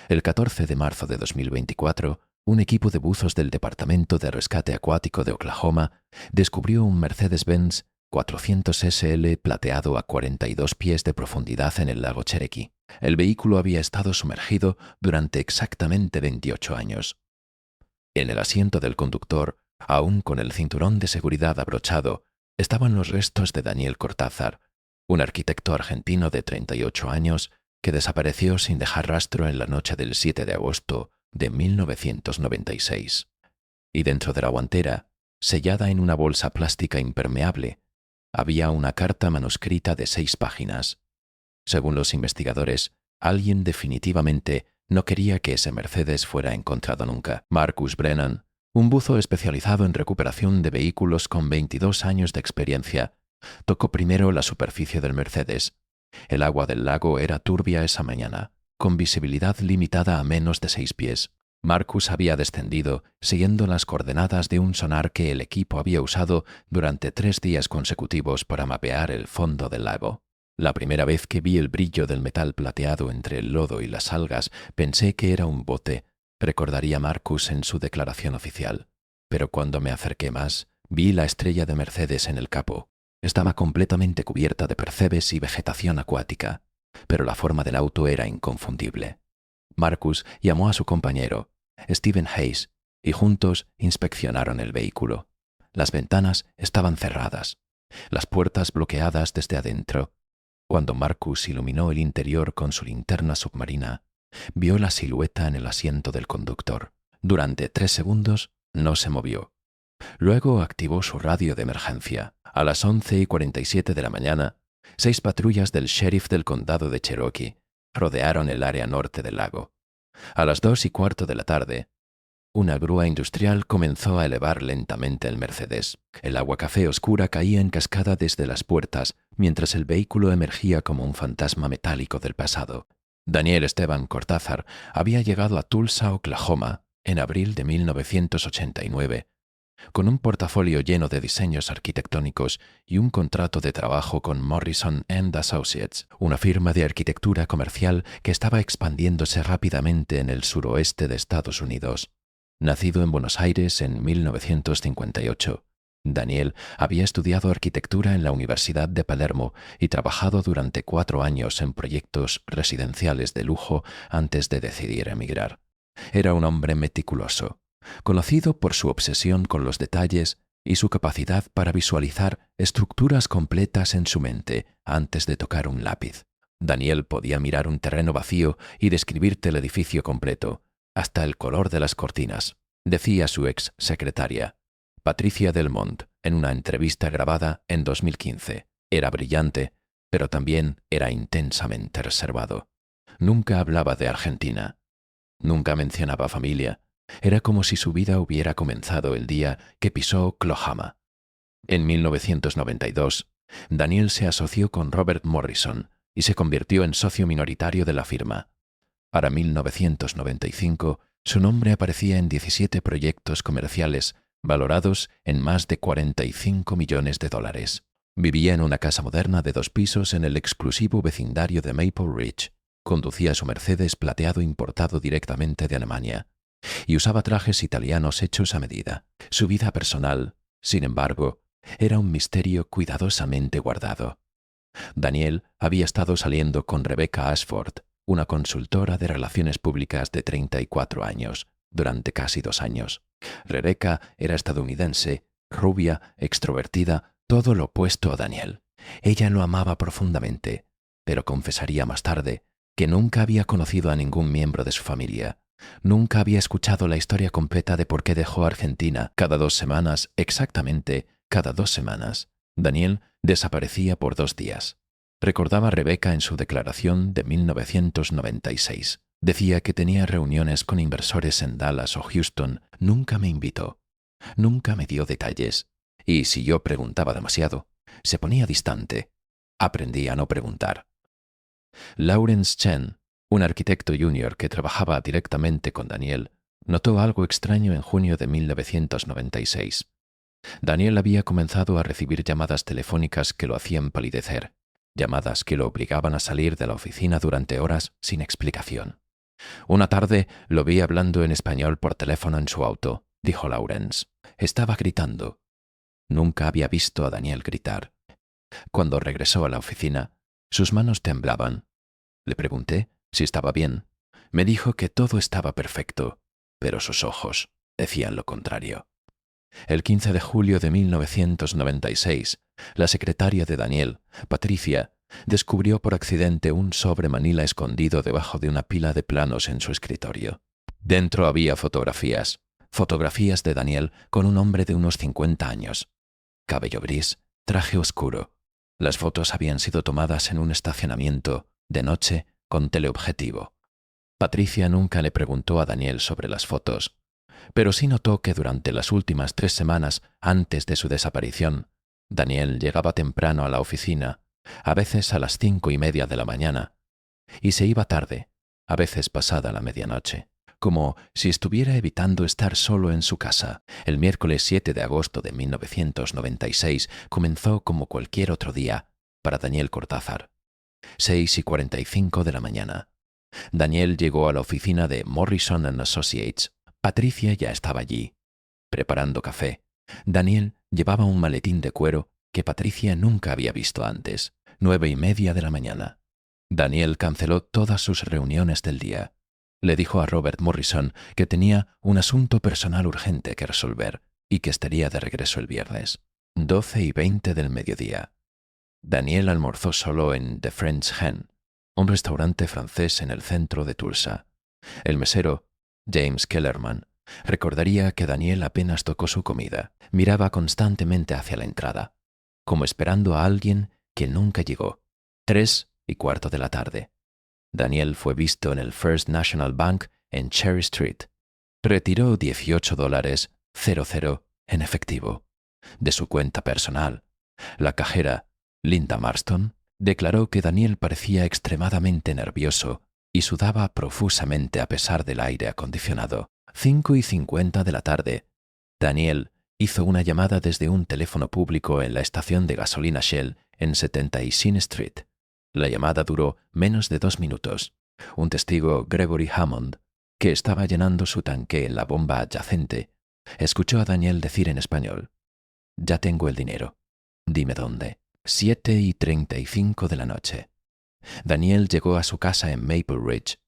El 14 de marzo de 2024, un equipo de buzos del Departamento de Rescate Acuático de Oklahoma descubrió un Mercedes-Benz 400 SL plateado a 42 pies de profundidad en el lago Cherokee. El vehículo había estado sumergido durante exactamente 28 años. En el asiento del conductor, aún con el cinturón de seguridad abrochado, estaban los restos de Daniel Cortázar, un arquitecto argentino de 38 años que desapareció sin dejar rastro en la noche del 7 de agosto de 1996. Y dentro de la guantera, sellada en una bolsa plástica impermeable, había una carta manuscrita de 6 páginas. Según los investigadores, alguien definitivamente no quería que ese Mercedes fuera encontrado nunca. Marcus Brennan, un buzo especializado en recuperación de vehículos con 22 años de experiencia, tocó primero la superficie del Mercedes. El agua del lago era turbia esa mañana, con visibilidad limitada a menos de 6 pies. Marcus había descendido siguiendo las coordenadas de un sonar que el equipo había usado durante 3 días consecutivos para mapear el fondo del lago. La primera vez que vi el brillo del metal plateado entre el lodo y las algas, pensé que era un bote, recordaría Marcus en su declaración oficial. Pero cuando me acerqué más, vi la estrella de Mercedes en el capó. Estaba completamente cubierta de percebes y vegetación acuática, pero la forma del auto era inconfundible. Marcus llamó a su compañero, Stephen Hayes, y juntos inspeccionaron el vehículo. Las ventanas estaban cerradas, las puertas bloqueadas desde adentro. Cuando Marcus iluminó el interior con su linterna submarina, vio la silueta en el asiento del conductor. Durante 3 segundos no se movió. Luego activó su radio de emergencia. A las 11:47 de la mañana, 6 patrullas del sheriff del condado de Cherokee rodearon el área norte del lago. A las 2:15 de la tarde, una grúa industrial comenzó a elevar lentamente el Mercedes. El agua café oscura caía en cascada desde las puertas, mientras el vehículo emergía como un fantasma metálico del pasado. Daniel Esteban Cortázar había llegado a Tulsa, Oklahoma, en abril de 1989, con un portafolio lleno de diseños arquitectónicos y un contrato de trabajo con Morrison & Associates, una firma de arquitectura comercial que estaba expandiéndose rápidamente en el suroeste de Estados Unidos. Nacido en Buenos Aires en 1958, Daniel había estudiado arquitectura en la Universidad de Palermo y trabajado durante 4 años en proyectos residenciales de lujo antes de decidir emigrar. Era un hombre meticuloso, conocido por su obsesión con los detalles y su capacidad para visualizar estructuras completas en su mente antes de tocar un lápiz. Daniel podía mirar un terreno vacío y describirte el edificio completo, hasta el color de las cortinas, decía su ex secretaria, Patricia Delmont, en una entrevista grabada en 2015. Era brillante, pero también era intensamente reservado. Nunca hablaba de Argentina. Nunca mencionaba familia. Era como si su vida hubiera comenzado el día que pisó Oklahoma. En 1992, Daniel se asoció con Robert Morrison y se convirtió en socio minoritario de la firma. Para 1995, su nombre aparecía en 17 proyectos comerciales valorados en más de $45 millones. Vivía en una casa moderna de 2 pisos en el exclusivo vecindario de Maple Ridge. Conducía su Mercedes plateado importado directamente de Alemania y usaba trajes italianos hechos a medida. Su vida personal, sin embargo, era un misterio cuidadosamente guardado. Daniel había estado saliendo con Rebecca Ashford, una consultora de relaciones públicas de 34 años, durante casi 2 años. Rebecca era estadounidense, rubia, extrovertida, todo lo opuesto a Daniel. Ella lo amaba profundamente, pero confesaría más tarde que nunca había conocido a ningún miembro de su familia. Nunca había escuchado la historia completa de por qué dejó Argentina. Cada 2 semanas, exactamente cada 2 semanas, Daniel desaparecía por 2 días. Recordaba Rebecca en su declaración de 1996. Decía que tenía reuniones con inversores en Dallas o Houston. Nunca me invitó. Nunca me dio detalles. Y si yo preguntaba demasiado, se ponía distante. Aprendí a no preguntar. Lawrence Chen, un arquitecto junior que trabajaba directamente con Daniel, notó algo extraño en junio de 1996. Daniel había comenzado a recibir llamadas telefónicas que lo hacían palidecer, llamadas que lo obligaban a salir de la oficina durante horas sin explicación. Una tarde lo vi hablando en español por teléfono en su auto, dijo Lawrence. Estaba gritando. Nunca había visto a Daniel gritar. Cuando regresó a la oficina, sus manos temblaban. Le pregunté si estaba bien. Me dijo que todo estaba perfecto, pero sus ojos decían lo contrario. El 15 de julio de 1996, la secretaria de Daniel, Patricia, descubrió por accidente un sobre manila escondido debajo de una pila de planos en su escritorio. Dentro había fotografías de Daniel con un hombre de unos 50 años. Cabello gris, traje oscuro. Las fotos habían sido tomadas en un estacionamiento, de noche, con teleobjetivo. Patricia nunca le preguntó a Daniel sobre las fotos, pero sí notó que durante las últimas 3 semanas antes de su desaparición, Daniel llegaba temprano a la oficina, a veces a las 5:30 de la mañana, y se iba tarde, a veces pasada la medianoche, como si estuviera evitando estar solo en su casa. El miércoles 7 de agosto de 1996 comenzó como cualquier otro día para Daniel Cortázar. 6:45 de la mañana. Daniel llegó a la oficina de Morrison & Associates. Patricia ya estaba allí, preparando café. Daniel llevaba un maletín de cuero que Patricia nunca había visto antes. 9:30 de la mañana. Daniel canceló todas sus reuniones del día. Le dijo a Robert Morrison que tenía un asunto personal urgente que resolver y que estaría de regreso el viernes. 12:20 del mediodía. Daniel almorzó solo en The French Hen, un restaurante francés en el centro de Tulsa. El mesero, James Kellerman, recordaría que Daniel apenas tocó su comida. Miraba constantemente hacia la entrada, como esperando a alguien que nunca llegó. 3:15 de la tarde. Daniel fue visto en el First National Bank en Cherry Street. Retiró $18.00 en efectivo de su cuenta personal. La cajera, Linda Marston, declaró que Daniel parecía extremadamente nervioso y sudaba profusamente a pesar del aire acondicionado. 5:50 de la tarde. Daniel hizo una llamada desde un teléfono público en la estación de gasolina Shell en 70 y Sin Street. La llamada duró menos de 2 minutos. Un testigo, Gregory Hammond, que estaba llenando su tanque en la bomba adyacente, escuchó a Daniel decir en español: «Ya tengo el dinero. Dime dónde». 7:35 de la noche. Daniel llegó a su casa en Maple Ridge.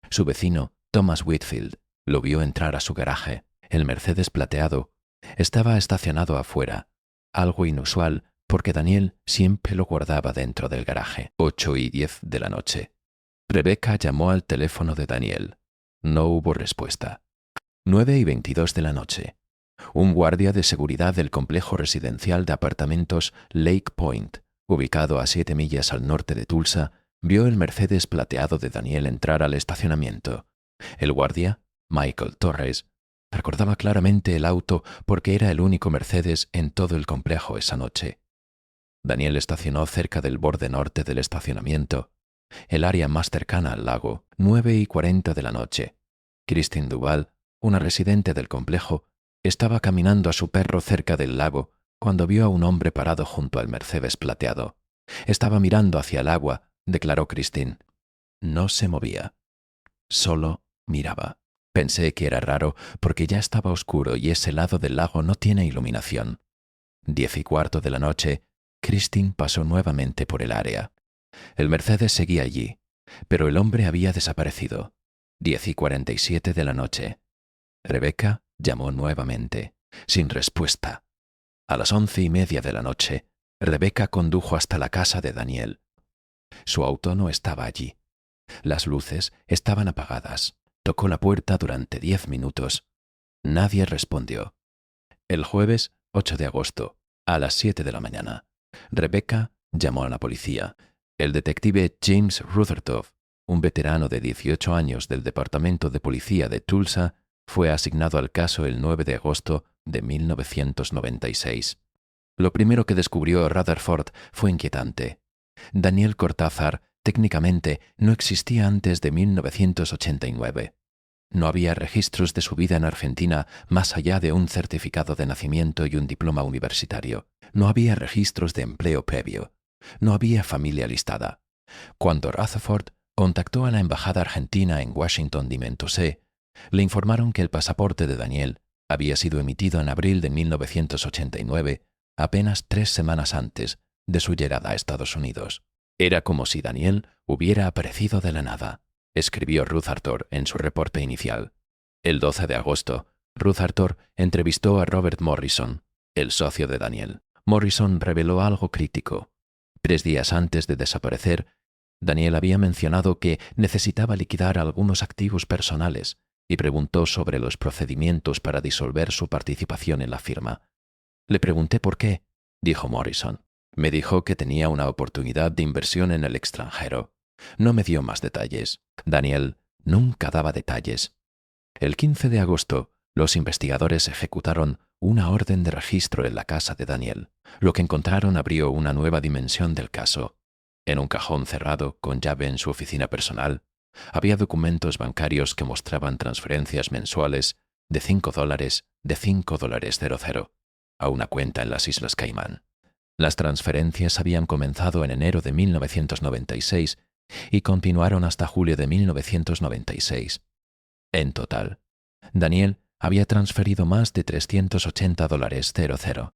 Su vecino, Thomas Whitfield, lo vio entrar a su garaje. El Mercedes plateado estaba estacionado afuera, algo inusual porque Daniel siempre lo guardaba dentro del garaje. 8:10 de la noche. Rebecca llamó al teléfono de Daniel. No hubo respuesta. 9:22 de la noche. Un guardia de seguridad del complejo residencial de apartamentos Lake Point, ubicado a 7 millas al norte de Tulsa, vio el Mercedes plateado de Daniel entrar al estacionamiento. El guardia, Michael Torres, recordaba claramente el auto porque era el único Mercedes en todo el complejo esa noche. Daniel estacionó cerca del borde norte del estacionamiento, el área más cercana al lago. 9:40 de la noche. Christine Duval, una residente del complejo, estaba caminando a su perro cerca del lago cuando vio a un hombre parado junto al Mercedes plateado. Estaba mirando hacia el agua, declaró Christine. No se movía. Solo miraba. Pensé que era raro porque ya estaba oscuro y ese lado del lago no tiene iluminación. 10:15 de la noche, Christine pasó nuevamente por el área. El Mercedes seguía allí, pero el hombre había desaparecido. 10:47 de la noche. Rebecca llamó nuevamente, sin respuesta. A las 11:30 de la noche, Rebecca condujo hasta la casa de Daniel. Su auto no estaba allí. Las luces estaban apagadas. Tocó la puerta durante 10 minutos. Nadie respondió. El jueves 8 de agosto, a las 7 de la mañana, Rebecca llamó a la policía. El detective James Rutherford, un veterano de 18 años del Departamento de Policía de Tulsa, fue asignado al caso el 9 de agosto de 1996. Lo primero que descubrió Rutherford fue inquietante. Daniel Cortázar técnicamente no existía antes de 1989. No había registros de su vida en Argentina más allá de un certificado de nacimiento y un diploma universitario. No había registros de empleo previo. No había familia listada. Cuando Rutherford Contactó a la embajada argentina en Washington D. Le informaron que el pasaporte de Daniel había sido emitido en abril de 1989, apenas 3 semanas antes de su llegada a Estados Unidos. Era como si Daniel hubiera aparecido de la nada, escribió Ruth Arthur en su reporte inicial. El 12 de agosto, Ruth Arthur entrevistó a Robert Morrison, el socio de Daniel. Morrison reveló algo crítico. 3 días antes de desaparecer, Daniel había mencionado que necesitaba liquidar algunos activos personales y preguntó sobre los procedimientos para disolver su participación en la firma. Le pregunté por qué, dijo Morrison. Me dijo que tenía una oportunidad de inversión en el extranjero. No me dio más detalles. Daniel nunca daba detalles. El 15 de agosto, los investigadores ejecutaron una orden de registro en la casa de Daniel. Lo que encontraron abrió una nueva dimensión del caso. En un cajón cerrado, con llave en su oficina personal, había documentos bancarios que mostraban transferencias mensuales de $5 a una cuenta en las Islas Caimán. Las transferencias habían comenzado en enero de 1996 y continuaron hasta julio de 1996. En total, Daniel había transferido más de $380.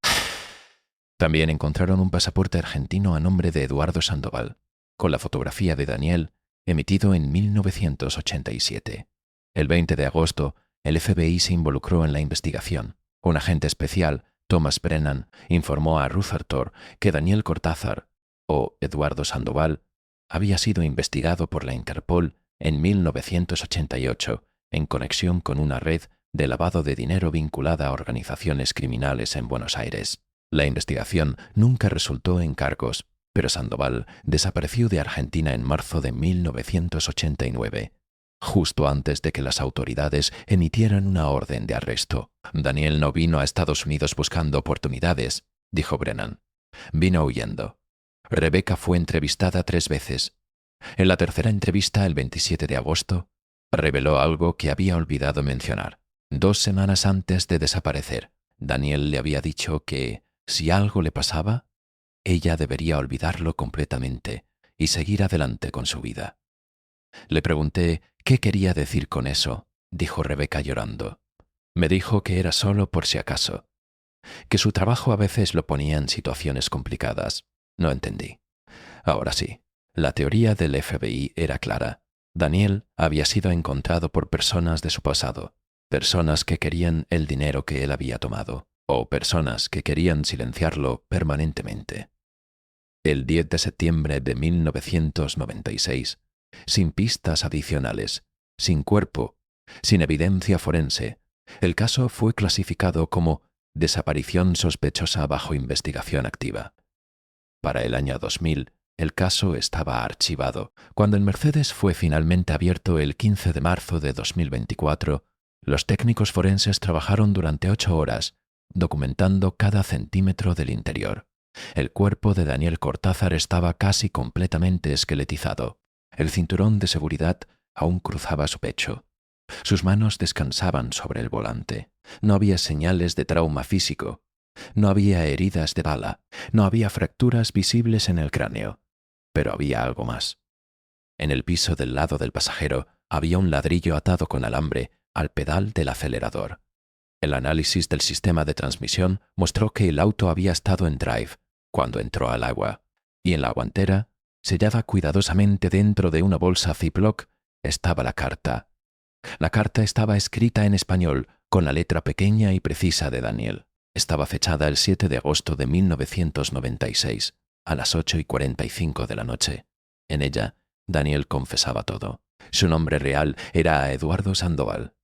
También encontraron un pasaporte argentino a nombre de Eduardo Sandoval, con la fotografía de Daniel, emitido en 1987. El 20 de agosto, el FBI se involucró en la investigación. Un agente especial, Thomas Brennan, informó a Ruth Arthur que Daniel Cortázar, o Eduardo Sandoval, había sido investigado por la Interpol en 1988 en conexión con una red de lavado de dinero vinculada a organizaciones criminales en Buenos Aires. La investigación nunca resultó en cargos, pero Sandoval desapareció de Argentina en marzo de 1989, justo antes de que las autoridades emitieran una orden de arresto. Daniel no vino a Estados Unidos buscando oportunidades, dijo Brennan. Vino huyendo. Rebecca fue entrevistada 3 veces. En la tercera entrevista, el 27 de agosto, reveló algo que había olvidado mencionar. 2 semanas antes de desaparecer, Daniel le había dicho que, si algo le pasaba, ella debería olvidarlo completamente y seguir adelante con su vida. Le pregunté qué quería decir con eso, dijo Rebecca llorando. Me dijo que era solo por si acaso, que su trabajo a veces lo ponía en situaciones complicadas. No entendí. Ahora sí, la teoría del FBI era clara. Daniel había sido encontrado por personas de su pasado, personas que querían el dinero que él había tomado, o personas que querían silenciarlo permanentemente. El 10 de septiembre de 1996, sin pistas adicionales, sin cuerpo, sin evidencia forense, el caso fue clasificado como desaparición sospechosa bajo investigación activa. Para el año 2000, el caso estaba archivado. Cuando el Mercedes fue finalmente abierto el 15 de marzo de 2024, los técnicos forenses trabajaron durante 8 horas, documentando cada centímetro del interior. El cuerpo de Daniel Cortázar estaba casi completamente esqueletizado. El cinturón de seguridad aún cruzaba su pecho. Sus manos descansaban sobre el volante. No había señales de trauma físico. No había heridas de bala. No había fracturas visibles en el cráneo. Pero había algo más. En el piso del lado del pasajero había un ladrillo atado con alambre al pedal del acelerador. El análisis del sistema de transmisión mostró que el auto había estado en drive cuando entró al agua, y en la guantera, sellada cuidadosamente dentro de una bolsa Ziploc, estaba la carta. La carta estaba escrita en español, con la letra pequeña y precisa de Daniel. Estaba fechada el 7 de agosto de 1996, a las 8:45 de la noche. En ella, Daniel confesaba todo. Su nombre real era Eduardo Sandoval.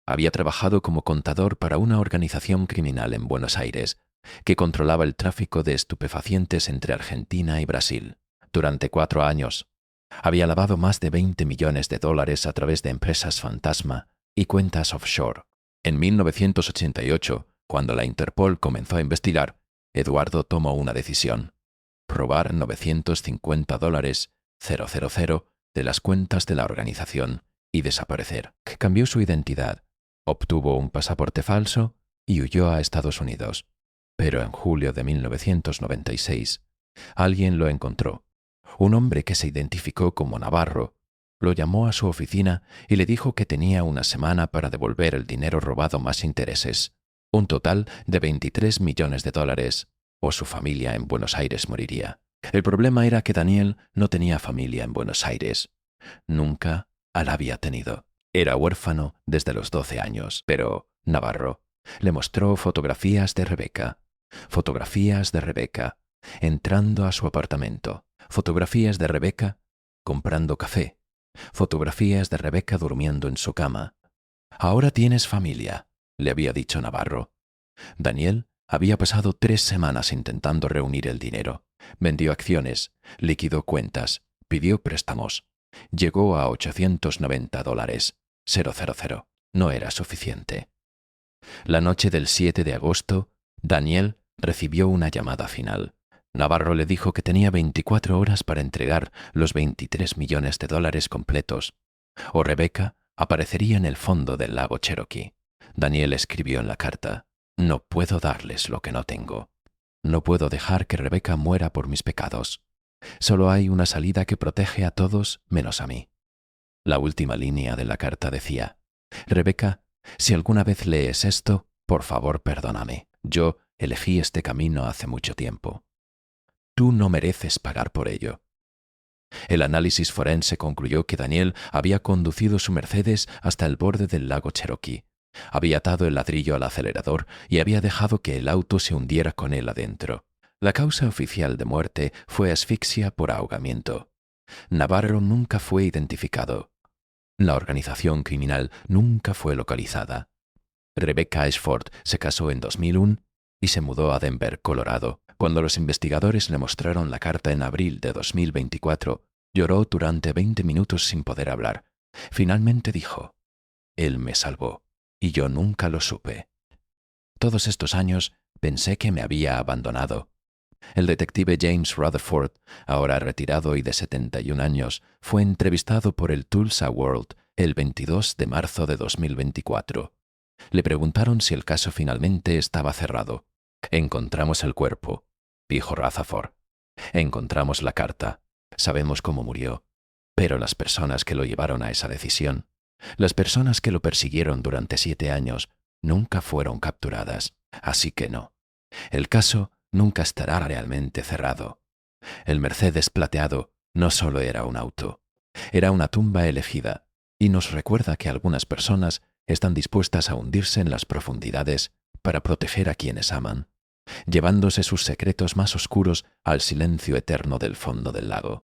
Había trabajado como contador para una organización criminal en Buenos Aires que controlaba el tráfico de estupefacientes entre Argentina y Brasil. Durante 4 años, había lavado más de $20 millones a través de empresas fantasma y cuentas offshore. En 1988, cuando la Interpol comenzó a investigar, Eduardo tomó una decisión: robar $950,000 de las cuentas de la organización y desaparecer. Cambió su identidad, obtuvo un pasaporte falso y huyó a Estados Unidos. Pero en julio de 1996, alguien lo encontró. Un hombre que se identificó como Navarro lo llamó a su oficina y le dijo que tenía una semana para devolver el dinero robado más intereses, un total de $23 millones, o su familia en Buenos Aires moriría. El problema era que Daniel no tenía familia en Buenos Aires. Nunca la había tenido. Era huérfano desde los 12 años, pero Navarro le mostró fotografías de Rebeca, entrando a su apartamento, fotografías de Rebeca comprando café, fotografías de Rebeca durmiendo en su cama. «Ahora tienes familia», le había dicho Navarro. Daniel había pasado 3 semanas intentando reunir el dinero. Vendió acciones, liquidó cuentas, pidió préstamos. Llegó a $890,000. No era suficiente. La noche del 7 de agosto, Daniel recibió una llamada final. Navarro le dijo que tenía 24 horas para entregar los $23 millones completos, o Rebeca aparecería en el fondo del lago Cherokee. Daniel escribió en la carta: «No puedo darles lo que no tengo. No puedo dejar que Rebeca muera por mis pecados. Solo hay una salida que protege a todos menos a mí». La última línea de la carta decía: «Rebeca, si alguna vez lees esto, por favor perdóname. Yo elegí este camino hace mucho tiempo. Tú no mereces pagar por ello». El análisis forense concluyó que Daniel había conducido su Mercedes hasta el borde del lago Cherokee. Había atado el ladrillo al acelerador y había dejado que el auto se hundiera con él adentro. La causa oficial de muerte fue asfixia por ahogamiento. Navarro nunca fue identificado. La organización criminal nunca fue localizada. Rebecca Ashford se casó en 2001 y se mudó a Denver, Colorado. Cuando los investigadores le mostraron la carta en abril de 2024, lloró durante 20 minutos sin poder hablar. Finalmente dijo: «Él me salvó, y yo nunca lo supe. Todos estos años pensé que me había abandonado». El detective James Rutherford, ahora retirado y de 71 años, fue entrevistado por el Tulsa World el 22 de marzo de 2024. Le preguntaron si el caso finalmente estaba cerrado. «Encontramos el cuerpo», dijo Rutherford. «Encontramos la carta. Sabemos cómo murió. Pero las personas que lo llevaron a esa decisión, las personas que lo persiguieron durante 7 años, nunca fueron capturadas. Así que no. El caso nunca estará realmente cerrado». El Mercedes plateado no solo era un auto, era una tumba elegida, y nos recuerda que algunas personas están dispuestas a hundirse en las profundidades para proteger a quienes aman, llevándose sus secretos más oscuros al silencio eterno del fondo del lago.